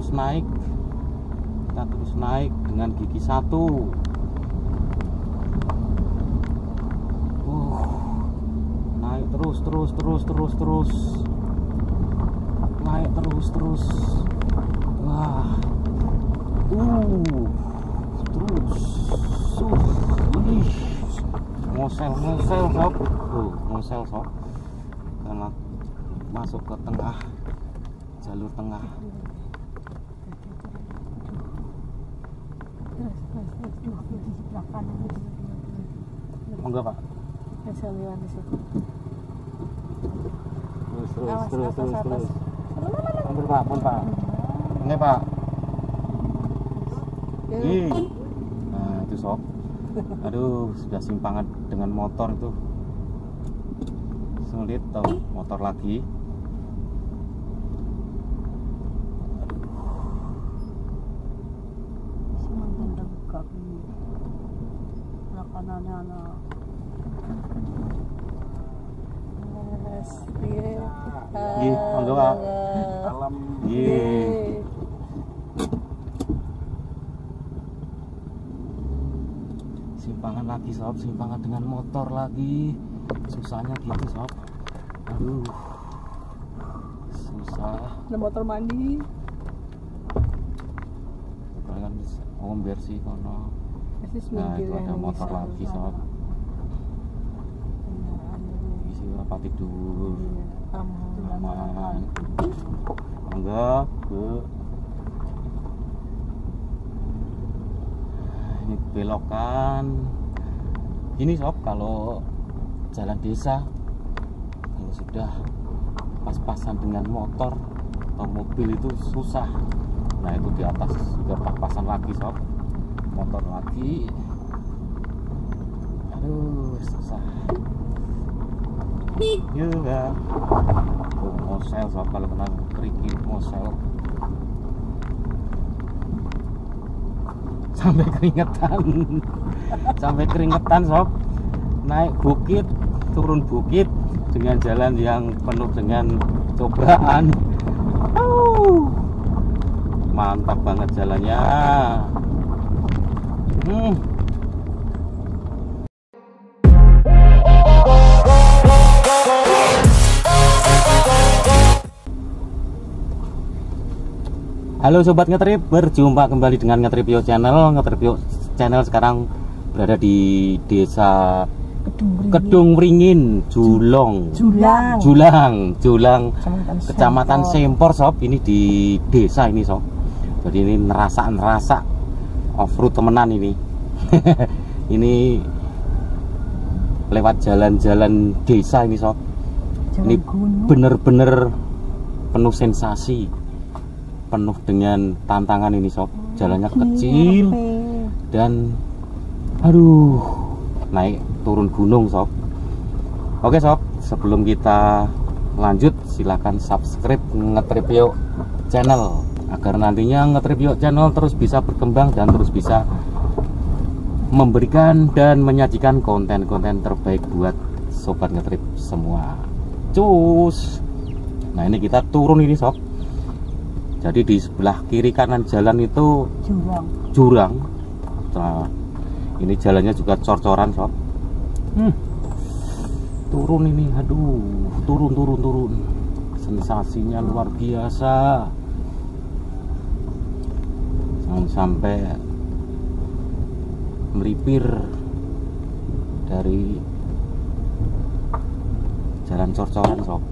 terus naik. Kita terus naik dengan gigi 1. Naik terus. Naik terus. Wah. Terus. Ih. Ngosel sob. Ngosel sob. Karena masuk ke tengah, jalur tengah. Enggak pak. Terus. Ampun pak. Ini pak. Nah itu sob. Aduh, sudah simpangan dengan motor itu. Sulit tahu motor lagi. Monggo Pak. Alam. Simpangan lagi sob, simpangan dengan motor lagi. Susahnya gitu sob. Aduh. Susah. Ada motor mandi. Kalian bersih kono. Nah, itu ada motor lagi sob. Isi rapat tidur. Aman. Enggak, Bu. Ini belokan. Ini sob, kalau jalan desa, kalau sudah pas-pasan dengan motor atau mobil itu susah. Nah itu di atas sudah pas-pasan lagi sob, motor lagi. Aduh susah. Juga. Ngosel sob, kalau kena kerikil ngosel. Sampai keringetan sob. Naik bukit, turun bukit dengan jalan yang penuh dengan cobaan. Mantap banget jalannya. Halo sobat ngetrip, berjumpa kembali dengan Ngetripio Channel. Ngetripio Channel sekarang berada di desa Kedung Wringin, Julang, Kecamatan Sempor sob. Ini di desa ini sob. Jadi ini nerasa off-road temenan ini. Ini lewat jalan-jalan desa ini sob. Ini bener-bener penuh sensasi, penuh dengan tantangan ini sob. Jalannya kecil dan aduh, naik turun gunung sob. Oke sob, sebelum kita lanjut silakan subscribe Ngetripio Channel agar nantinya Ngetripio Channel terus bisa berkembang dan terus bisa memberikan dan menyajikan konten-konten terbaik buat sobat ngetrip semua. Cus. Nah ini kita turun ini sob. Jadi di sebelah kiri kanan jalan itu jurang. Nah, ini jalannya juga cor-coran sob. Turun ini, aduh, turun. Sensasinya luar biasa. Jangan sampai melipir dari jalan cor-coran sob.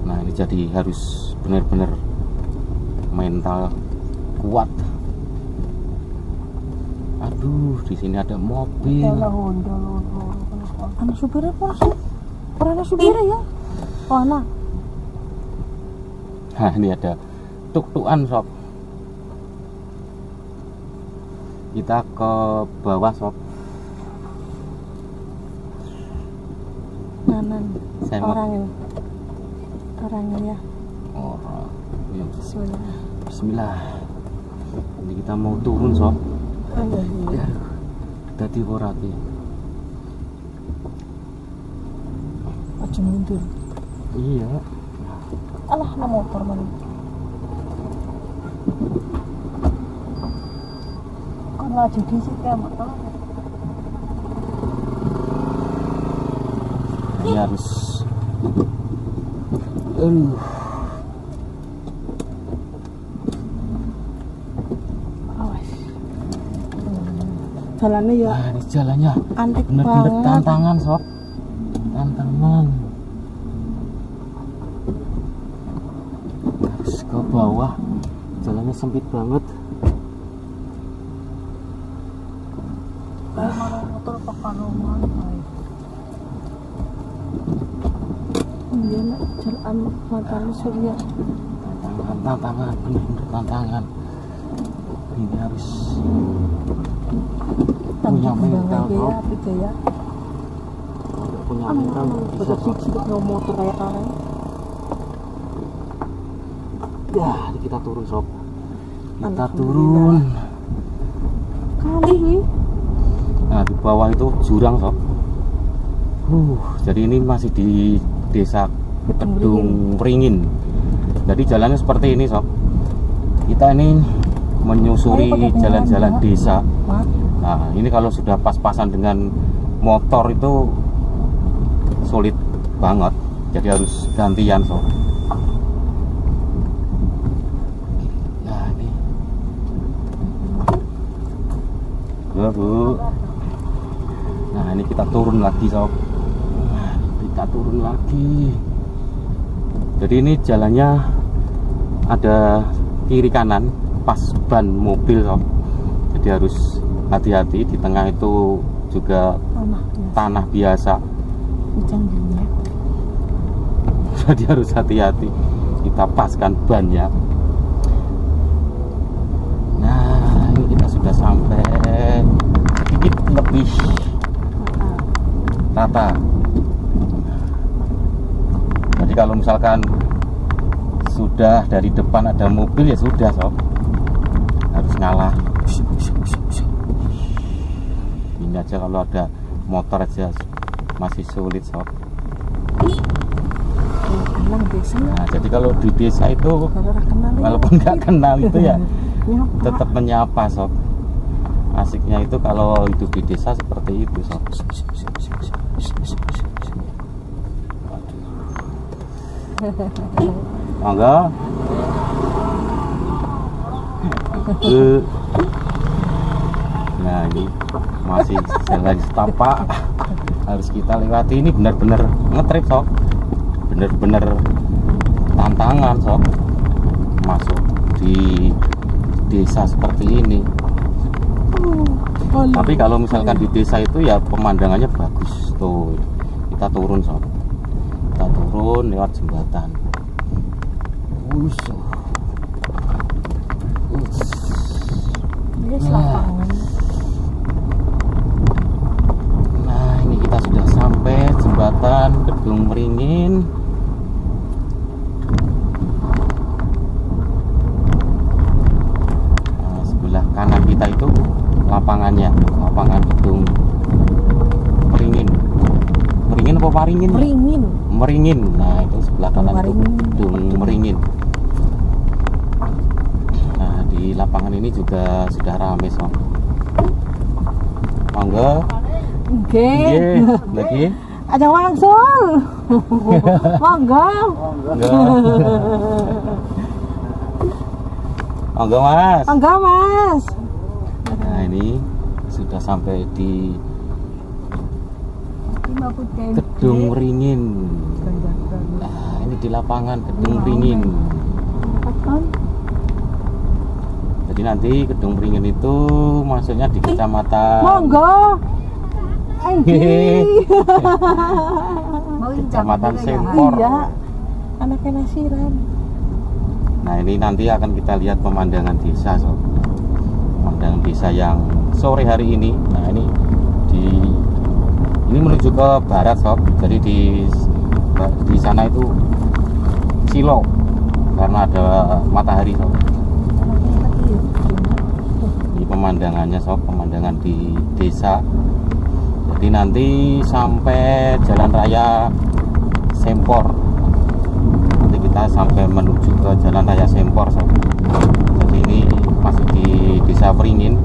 Nah ini jadi harus benar-benar mental kuat. Aduh, di sini ada mobil. Anak supirnya pas. Orang supirnya ya. Oh, anak. Nah, ini ada tuk-tukan sob. Kita ke bawah sob. Nanan. Orangnya ya. Orang. Bismillah. Bismillah. Ini kita mau turun sob. Ya, tadi borati. Aja mundur. Iya. Alah, na motor man. Kan laju di situ ya motor. Ini harus Awas. Jalannya ya nah, ini jalannya antik bener-bener banget. tantangan sob, tantangan. Harus ke bawah, jalannya sempit banget. Kayak mana motor ke Kanoman. Iya nak, jalan matanya surya. Tantangan, bener-bener tantangan. Ini harus punya mental sob, Ya. punya mental bisa Betul sih no motor kayak kalian. ya. Ini kita turun sob, kita Alhamdulillah. turun. Kali nih. Nah di bawah itu jurang sob. Jadi ini masih di desa Kedung Ringin. Jadi jalannya seperti ini sob. Kita ini menyusuri jalan-jalan desa. Nah ini kalau sudah pas-pasan dengan motor itu sulit banget. Jadi harus gantian sob. Nah ini Bu. Nah ini kita turun lagi sob. Nah, kita turun lagi. Jadi ini jalannya ada kiri kanan pas ban mobil sob. Jadi harus hati-hati. Di tengah itu juga tanah biasa. Hujan gini. Jadi harus hati-hati. Kita paskan bannya. Nah ini kita sudah sampai sedikit lebih rata. Jadi kalau misalkan sudah dari depan ada mobil ya sudah sob, harus ngalah. Ini aja kalau ada motor aja masih sulit sob. Nah jadi kalau di desa itu walaupun nggak kenal itu ya tetap menyapa sob. Asiknya itu kalau hidup di desa seperti itu sob. Mangga. Nah ini masih jalan setapak harus kita lewati. Ini benar-benar ngetrip sob, benar-benar tantangan sob masuk di desa seperti ini. Tapi kalau misalkan di desa itu ya pemandangannya bagus tuh. Kita turun sob, kita turun lewat jembatan. Nah ini kita sudah sampai jembatan Kedung Ringin. Nah, sebelah kanan kita itu lapangannya, lapangan Kedung Ringin. Meringin apa Paringin? Meringin. Meringin. Nah itu sebelah kanan itu Kedung Meringin. Nah di lapangan ini juga sudah ramai sob. Mangga. Oke. Lagi. Ajang langsung. Mangga. Mangga mas. Mangga mas. Nah ini sudah sampai di Kedung Ringin. Nah ini di lapangan Kedung Ringin. Jadi nanti Kedung Ringin itu masuknya di kecamatan Monggo. Kecamatan Sempor. Iya. Anaknya Nasiran. Nah ini nanti akan kita lihat pemandangan desa sob. Pemandangan desa yang sore hari ini. Nah ini menuju ke barat sob. Jadi di sana itu Silo karena ada matahari sob. Ini pemandangannya sob, pemandangan di desa. Jadi nanti sampai jalan raya Sempor nanti kita kita sampai menuju ke Jalan Raya Sempor sob. Jadi ini masih di Desa Wringin.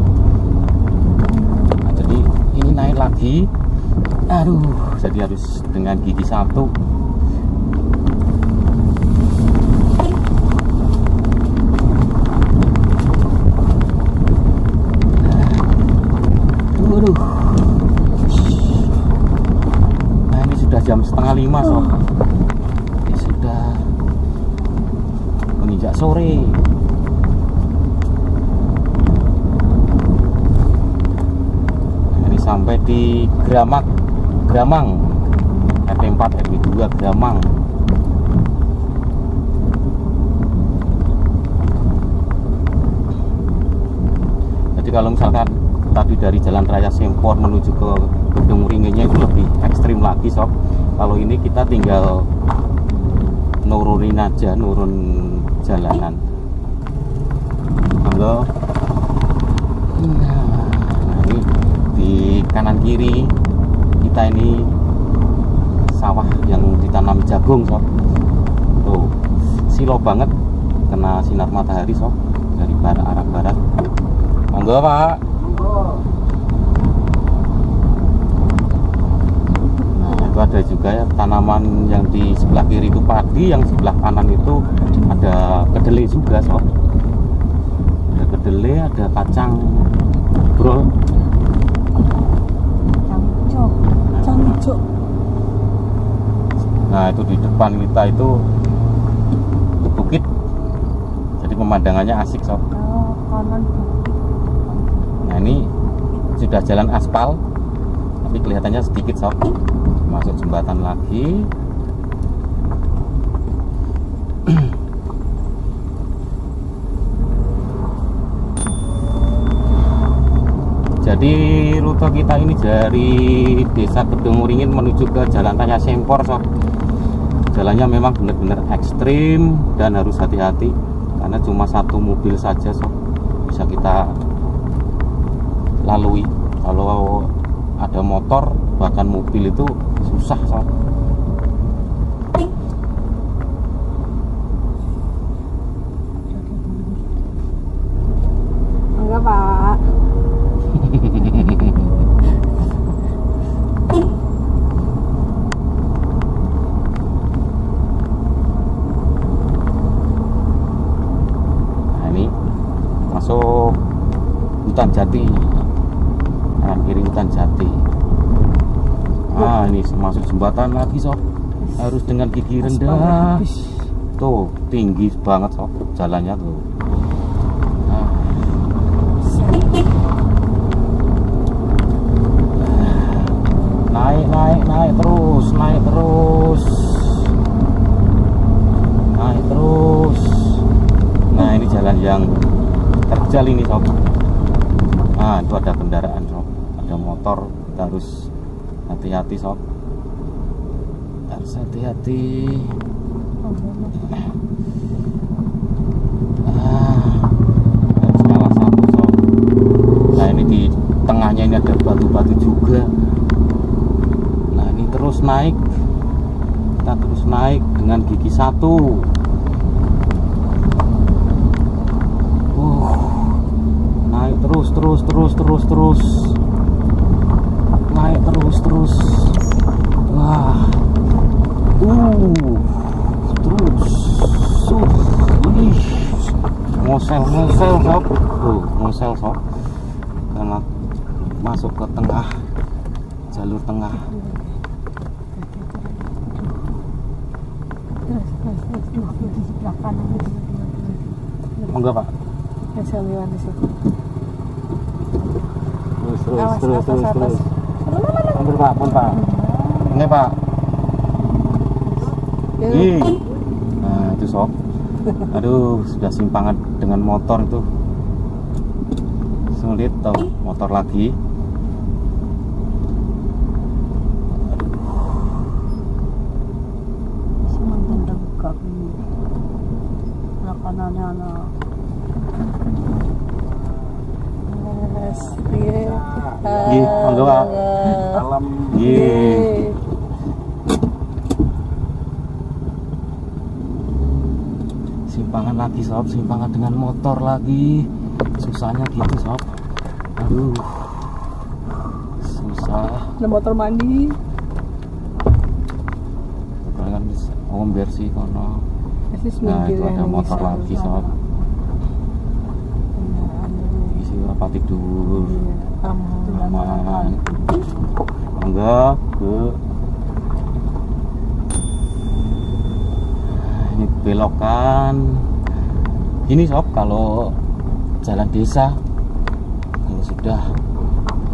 Nah, jadi ini naik lagi, aduh, jadi harus dengan gigi satu. Waduh. Nah ini sudah jam 4:30 sob. Ini sudah menginjak sore. Nah, ini sampai di Gramang RT4 RW2 Gramang. Jadi kalau misalkan tadi dari Jalan Raya Sempor menuju ke Gedung Wringinnya itu lebih ekstrim lagi sob. Kalau ini kita tinggal nurunin aja, nurun jalanan. Monggo. Nah, ini di kanan kiri kita ini sawah yang ditanam jagung sob. Tuh, silo banget kena sinar matahari sob dari barat arah barat. Monggo Pak. Nah itu ada juga ya tanaman yang di sebelah kiri itu padi, yang sebelah kanan itu ada kedelai juga sob. Ada kedelai, ada kacang brol, kacang hijau. Nah itu di depan kita itu bukit, jadi pemandangannya asik sob. Kanan bukit. Nah ini sudah jalan aspal, tapi kelihatannya sedikit sob. Masuk jembatan lagi. Jadi rute kita ini dari Desa Gedung Wringin menuju ke Jalan Raya Sempor sob. Jalannya memang benar-benar ekstrim dan harus hati-hati karena cuma satu mobil saja sob bisa kita lalui. Kalau ada motor bahkan mobil itu susah sob. Enggak Pak. Nah ini masuk hutan jati, kanan kiri hutan jati. Ah ini masuk jembatan lagi sob, harus dengan gigi rendah. Tuh tinggi banget sob jalannya tuh. Naik terus. Nah ini jalan yang terjal ini sob. Nah itu ada kendaraan sob, ada motor, kita harus hati-hati sob, harus hati-hati. Salah satu sob. Nah ini di tengahnya ini ada batu-batu juga. Nah ini terus naik, kita terus naik dengan gigi satu. Naik terus. Naik terus. Wah. Terus. Wih. Ngosel sob. Ngosel sob. Karena masuk ke tengah, jalur tengah. Enggak Pak. Terus. Ambil Pak, pun Pak. Ini Pak. Nah itu sob. Aduh sudah simpangan dengan motor itu sulit tau, motor lagi. Monggo Pak. Alam. simpangan lagi sob, simpangan dengan motor lagi, susahnya gitu sob. Aduh, susah. Ada motor mandi. Kalian bisa ngomber sih kono. Nah Itu itu ada motor lagi sob. Isi apa tidur? Aman. Enggak, ini belokan. Gini sob, kalau jalan desa, kalau sudah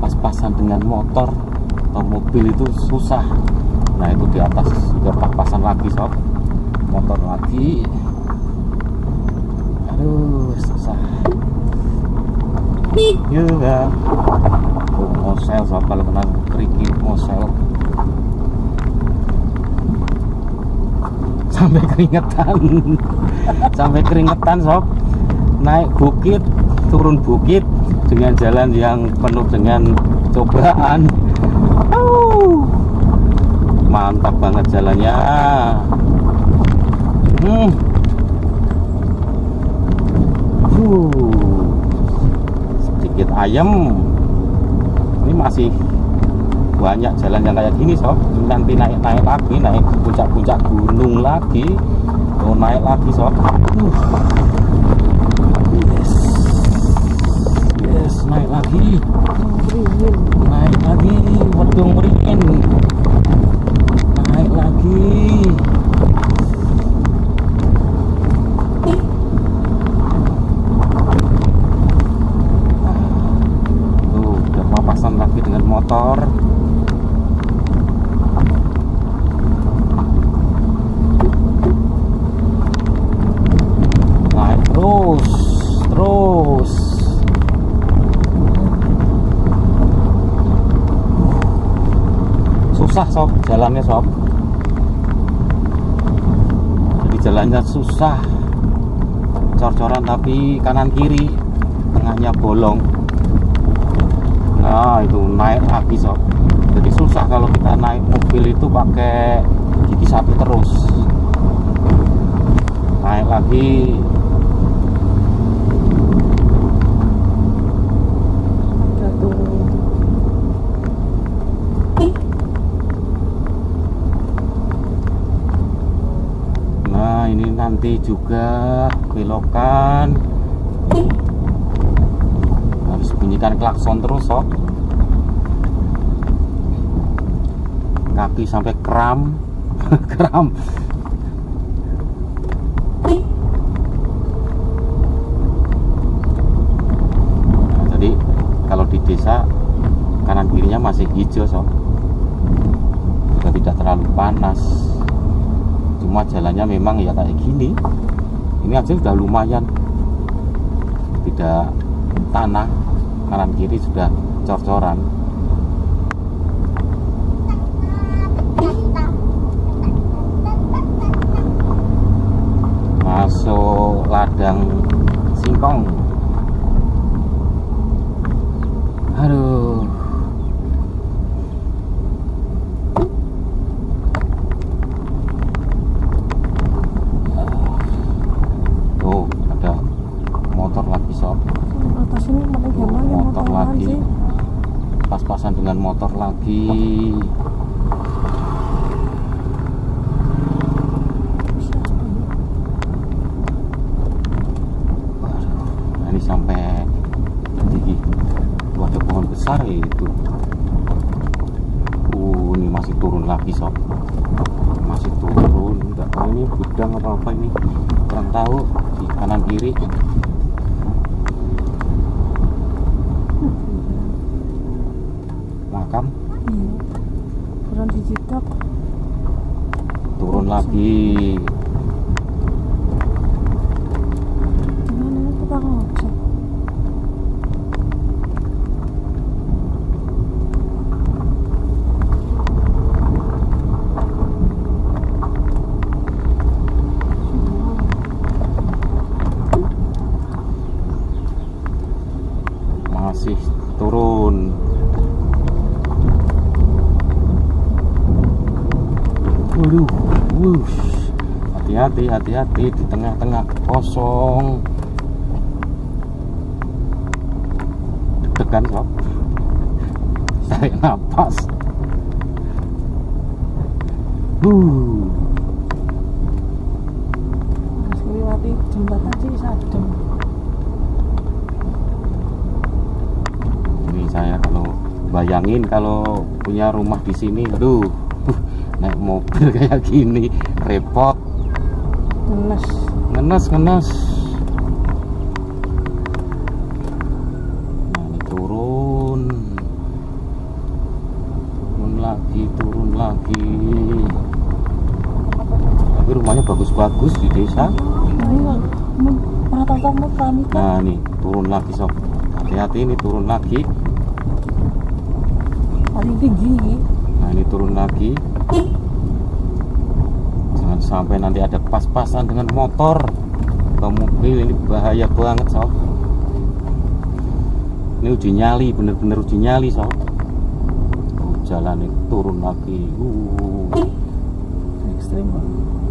pas-pasan dengan motor atau mobil itu susah. Nah itu di atas juga pas-pasan lagi sob, motor lagi. Aduh susah. Juga ngosel sob, kalau kena kerikil ngosel sampai keringetan. Sampai keringetan sob, naik bukit turun bukit dengan jalan yang penuh dengan cobaan. Mantap banget jalannya. Sedikit ayam. Ini masih banyak jalan yang kayak gini sob. Nanti naik lagi, naik puncak-puncak gunung lagi. Oh naik lagi sob. Yes, naik lagi. Naik lagi, wedung beringin. Naik lagi. Udah papasan lagi dengan motor. Naik terus. Susah sob, jalannya sob. Jadi jalannya susah, cor-coran tapi kanan kiri, tengahnya bolong. Nah itu naik lagi sob. Jadi susah kalau kita naik mobil itu pakai gigi satu terus. Naik lagi. Ini nanti juga belokan, harus bunyikan klakson terus sob. Kaki sampai kram. Kram. Nah, jadi kalau di desa kanan kirinya masih hijau sob, juga tidak terlalu panas. Cuma jalannya memang ya kayak gini. Ini aja sudah lumayan, tidak tanah, kanan kiri sudah cor-coran. Masuk ladang singkong. Aduh. Motor lagi, pas-pasan dengan motor lagi. Nah, ini sampai tinggi. Ada pohon besar itu. Ini masih turun lagi sob, masih turun. Enggak tahu ini gudang apa ini, kurang tahu. Di kanan kiri makam. Kurang dijitak. Turun lagi. Gimana ini tukang ojek? Masih turun. Waduh, Hati-hati, hati-hati di tengah-tengah kosong. Deg-degan sob. Tarik nafas. Harus melewati jembatan sih sadem. Ini saya kalau bayangin kalau punya rumah di sini, aduh, naik mobil kayak gini repot, ngenes. Nah, ini turun lagi. Tapi rumahnya bagus-bagus di desa. Nah, ini turun lagi sob. Hati-hati, ini turun lagi. Paling tinggi. Nah, ini turun lagi. Jangan sampai nanti ada pas-pasan dengan motor atau mobil, ini bahaya banget sob. Ini uji nyali, bener-bener uji nyali sob. Jalan ini turun lagi.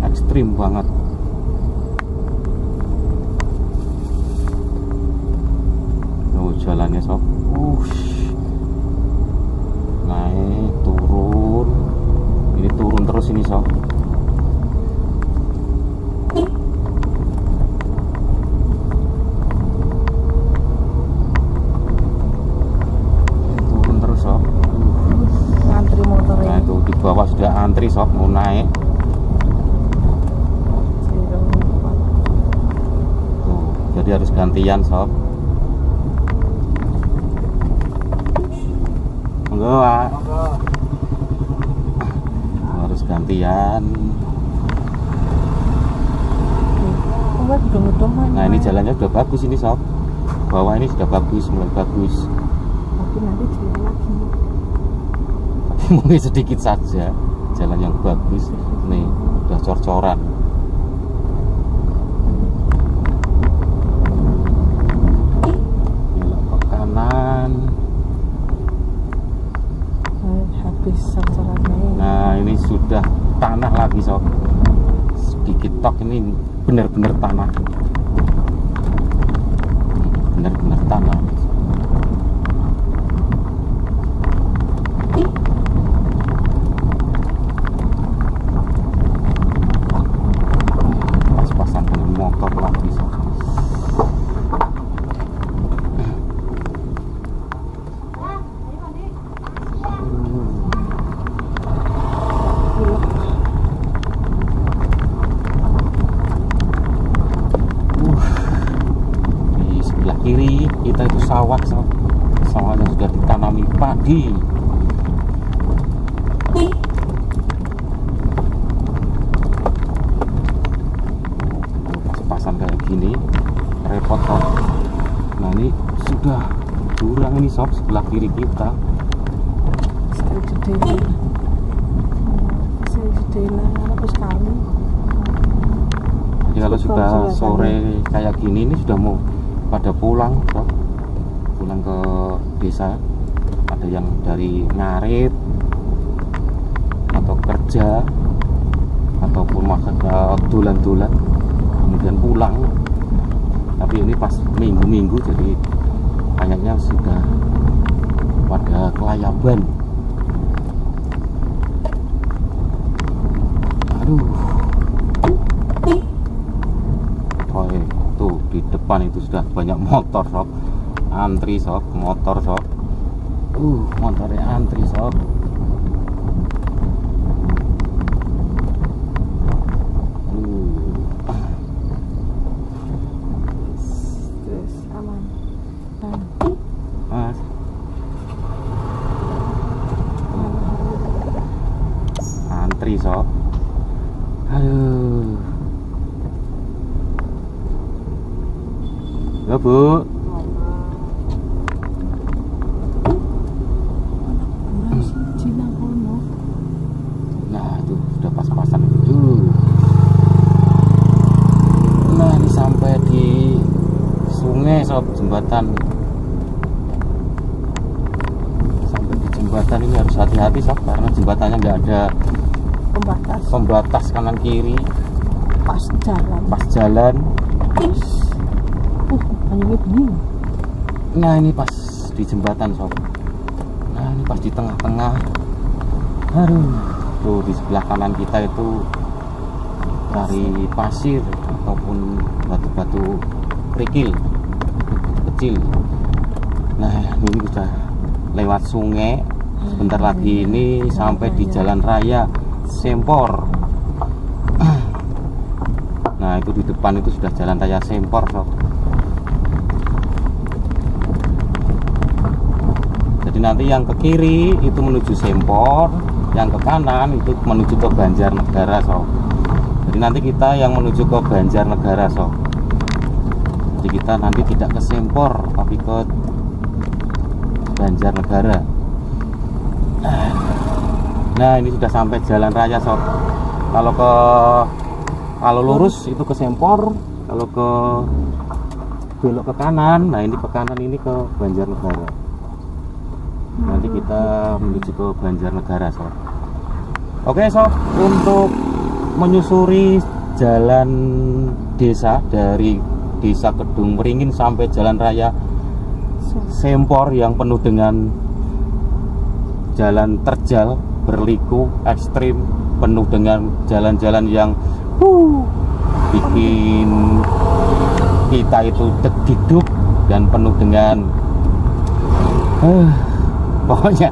Ekstrim banget. Jalannya sob. Naik turun. Ini turun terus ini sob. Turun terus sob. Antri motornya. Nah, itu di bawah sudah antri sob mau naik. Tuh, jadi harus gantian sob. Enggak, harus gantian. Nah, ini jalannya sudah bagus ini sob. Bawah ini sudah bagus, mulai bagus. Tapi nanti jalan lagi. Mungkin sedikit saja jalan yang bagus. Nih, udah cor-coran. Belok ke kanan. Habis cor-corannya. Nah, ini sudah tanah lagi sob. Sedikit tok, ini benar-benar tanah. Benar-benar tanah. Pas-pasan dengan motor lagi sob. Di sebelah kiri kita itu sawah sob. Sawah yang sudah ditanami padi. Pas-pasan kayak gini repot sob. Nah, ini sudah jurang ini sob sebelah kiri kita. Jadi kalau sudah sore kayak gini ini sudah mau pada pulang sob. Pulang ke desa. Ada yang dari ngarit atau kerja ataupun makan dolan-dolan kemudian pulang. Tapi ini pas minggu-minggu jadi kayaknya sudah pada kelayaban. Aduh. Oh, tuh di depan itu sudah banyak motor sob. Antri sob, motor sob. Motornya antri sob. Terus aman. Mas. Antri sob. Aduh. Ya bu. Nah, itu sudah pas-pasan itu. Nah, ini sampai di sungai sob, jembatan. Sampai di jembatan ini harus hati-hati sob, karena jembatannya nggak ada Pembatas. pembatas kanan kiri. pas jalan. Pas jalan. Anjingnya bingung. Nah ini pas di jembatan sob. Nah ini pas di tengah-tengah. Aduh, tuh di sebelah kanan kita itu dari pasir ataupun batu-batu kerikil kecil. Nah ini sudah lewat sungai. Sebentar lagi ini sampai di jalan raya Sempor. Nah itu di depan itu sudah jalan raya Sempor sob. Jadi nanti yang ke kiri itu menuju Sempor, yang ke kanan itu menuju ke Banjarnegara sob. Jadi nanti kita yang menuju ke Banjarnegara sob. Jadi kita nanti tidak ke Sempor tapi ke Banjarnegara. Nah ini sudah sampai jalan raya sob. Kalau lurus itu ke Sempor, kalau ke belok ke kanan, nah ini ke kanan ini ke Banjarnegara. Nanti kita menuju ke Banjarnegara sob. Oke sob, untuk menyusuri jalan desa dari desa Kedung Meringin sampai jalan raya Sempor yang penuh dengan jalan terjal, berliku, ekstrim, penuh dengan jalan-jalan yang bikin kita itu deg-diduk dan penuh dengan pokoknya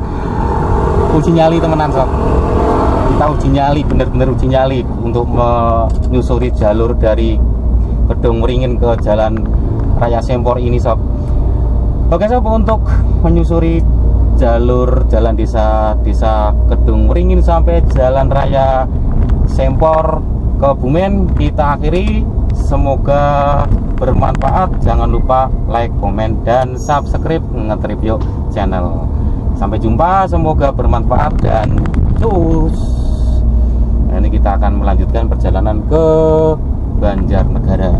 uji nyali temenan sob. Kita uji nyali, bener-bener uji nyali untuk menyusuri jalur dari Kedung Meringin ke jalan raya Sempor ini sob. Oke sob, untuk menyusuri jalur jalan desa Kedung Meringin sampai jalan raya Sempor Kebumen kita akhiri. Semoga bermanfaat. Jangan lupa like, komen, dan subscribe Ngetrip Yuk channel. Sampai jumpa, semoga bermanfaat dan cus. Nah, ini kita akan melanjutkan perjalanan ke Banjarnegara.